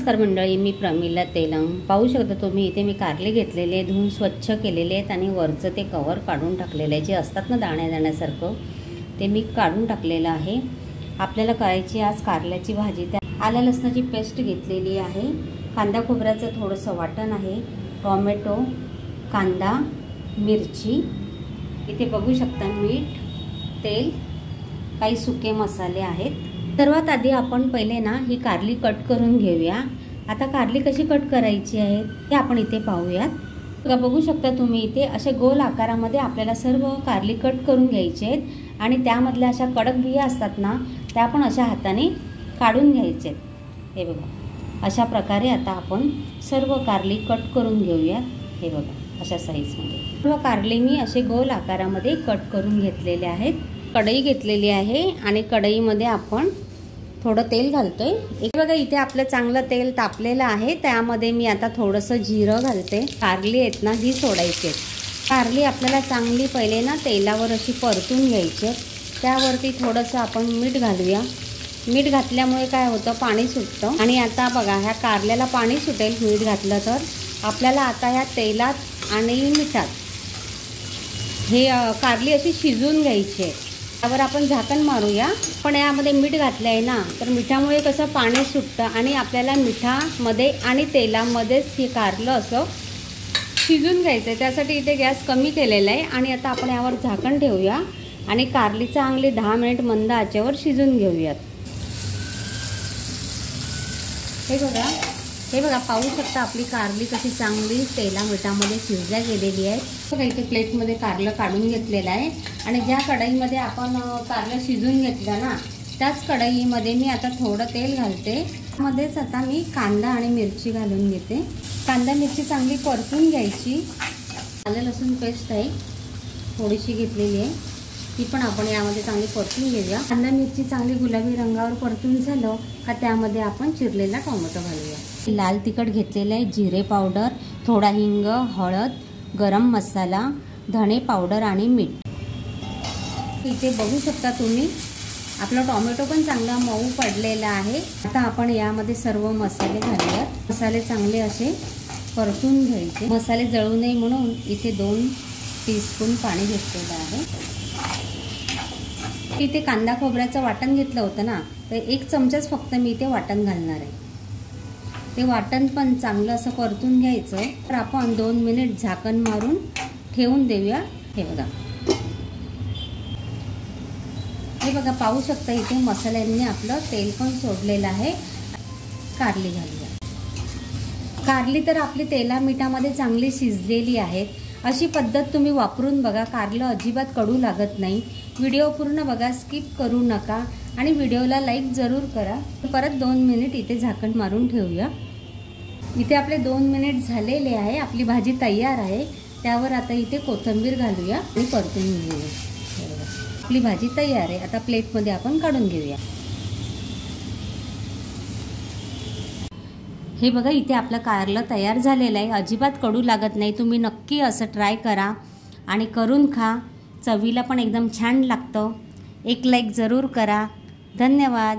नमस्कार मंडळी, मी प्रमिला तेलंग। पाहू शकता तुम्ही इथे मी कारले घेतलेले, धुवून स्वच्छ केलेले आहेत आणि वरचं ते कवर काढून टाकलेलं आहे। जे असतात ना दाण्या दाण्यासारखं, ते मी काढून टाकलेलं आहे। आपल्याला करायची आज कारल्याची भाजी। त्या आलं लसणाची पेस्ट घेतलेली आहे, कांदा खोबऱ्याचं थोडंसं वाटण आहे, टोमॅटो, कांदा, मिरची, इथे बघू शकता मीठ, तेल, काही सुके मसाले आहेत। सर्वात आधी आपण पहिले ना ही कारली कट करून घेऊया। आता कारली कशी कट करायची आहे ते आपण इथे पाहूयात। बघू शकता तुम्ही इथे असे गोल आकारामध्ये आपल्याला सर्व कारली कट करून घ्यायचे आहेत आणि त्यामधल्या अशा कडक बिया असतात ना त्या आपण अशा हाताने काढून घ्यायचे आहेत। हे बघा, अशा प्रकारे आता आपण सर्व कारली कट करून घेऊया। हे बघा, अशा साईजमध्ये सर्व कारली मी असे गोल आकारामध्ये कट करून घेतलेले आहेत। कढई घेतलेली आहे आणि कढईमध्ये आपण थोडं तेल घालतोय। एक बघा इथे आपलं चांगलं तेल तापलेलं आहे, त्यामध्ये मी आता थोडंसं जिरं घालते। कारली आहेत ना ही सोडायची आहेत। कारली आपल्याला चांगली पहिले ना तेलावर अशी परतून घ्यायची आहे। त्यावरती थोडंसं आपण मीठ घालूया। मीठ घातल्यामुळे काय होतं, पाणी सुटतं। आणि आता बघा ह्या कारल्याला पाणी सुटेल मीठ घातलं तर। आपल्याला आता ह्या तेलात आणि मिठात हे कारली अशी शिजवून घ्यायची आहे। त्यावर आपण झाकण मारूया। पण यामध्ये मीठ घातलं आहे ना, तर मिठामुळे कसं पाणी सुटतं आणि आपल्याला मिठामध्ये आणि तेलामध्येच हे कारलं असं शिजून घ्यायचं आहे। त्यासाठी इथे गॅस कमी केलेला आहे आणि आता आपण यावर झाकण ठेवूया आणि कारली चांगली 10 मिनिट मंद आचेवर शिजून घेऊयात। हे बघा पाहू शकता आपली कारली कशी चांगली तेला मिठामध्ये शिजल्या गेलेली आहे। बघा इथे प्लेटमध्ये कारलं काढून घेतलेलं आहे आणि ज्या कढईमध्ये आपण कारलं शिजून घेतलं ना त्याच कढईमध्ये मी आता थोडं तेल घालते। मध्येच आता मी कांदा आणि मिरची घालून घेते। कांदा मिरची चांगली परतून घ्यायची। आलं लसूण पेस्ट आहे थोडीशी घेतलेली आहे, ती पण आपण यामध्ये चांगली परतून घेऊया। कांदा मिरची चांगली गुलाबी रंगावर परतून झालं का त्यामध्ये आपण चिरलेला टोमॅटो घालूया। लाल तिखट घेतलेलं आहे, जिरे पावडर, थोडा हिंग, हळद, गरम मसाला, धणे पावडर आणि मीठ। इथे बघू शकता तुम्ही आपला टोमॅटो पण चांगला मऊ पडलेला आहे। आता आपण यामध्ये सर्व मसाले घालूयात। मसाले चांगले असे परतून घ्यायचे। मसाले जळू नये म्हणून इथे 2 टीस्पून पाणी घेतलेलं आहे। इथे कांदा खोबऱ्याचं वाटण घेतलं होतं ना, तर 1 चमचाच फक्त मी इथे वाटण घालणार आहे। ते वाटण पण चांगलं असं परतून घ्यायचं। तर आपण 2 मिनिट झाकण मारून ठेवून देऊया। हे बघा पाहू शकता इथे मसाल्यांनी आपलं तेल पण सोडलेलं आहे। कारली घालूया। कारली तर आपली तेला मिठामध्ये चांगली शिजलेली आहे। अशी पद्धत तुम्ही वापरून बघा, कारलं अजिबात कडू लागत नाही। व्हिडिओ पूर्ण बघा, स्किप करू नका आणि व्हिडिओला लाईक जरूर करा। परत 2 मिनिट इथे झाकण मारून ठेवूया। इथे आपले 2 मिनिट झालेले आहे, आपली भाजी तयार आहे। त्यावर आता इथे कोथिंबीर घालूया आणि परतून घेऊया। आपली भाजी तयार आहे। आता प्लेटमध्ये आपण काढून घेऊया। हे बघा इथे आपलं कारलं तयार झालेलं आहे, अजिबात कडू लागत नाही। तुम्ही नक्की असं ट्राय करा आणि करून खा, चवीला पण एकदम छान लागतं। एक लाईक जरूर करा। धन्यवाद।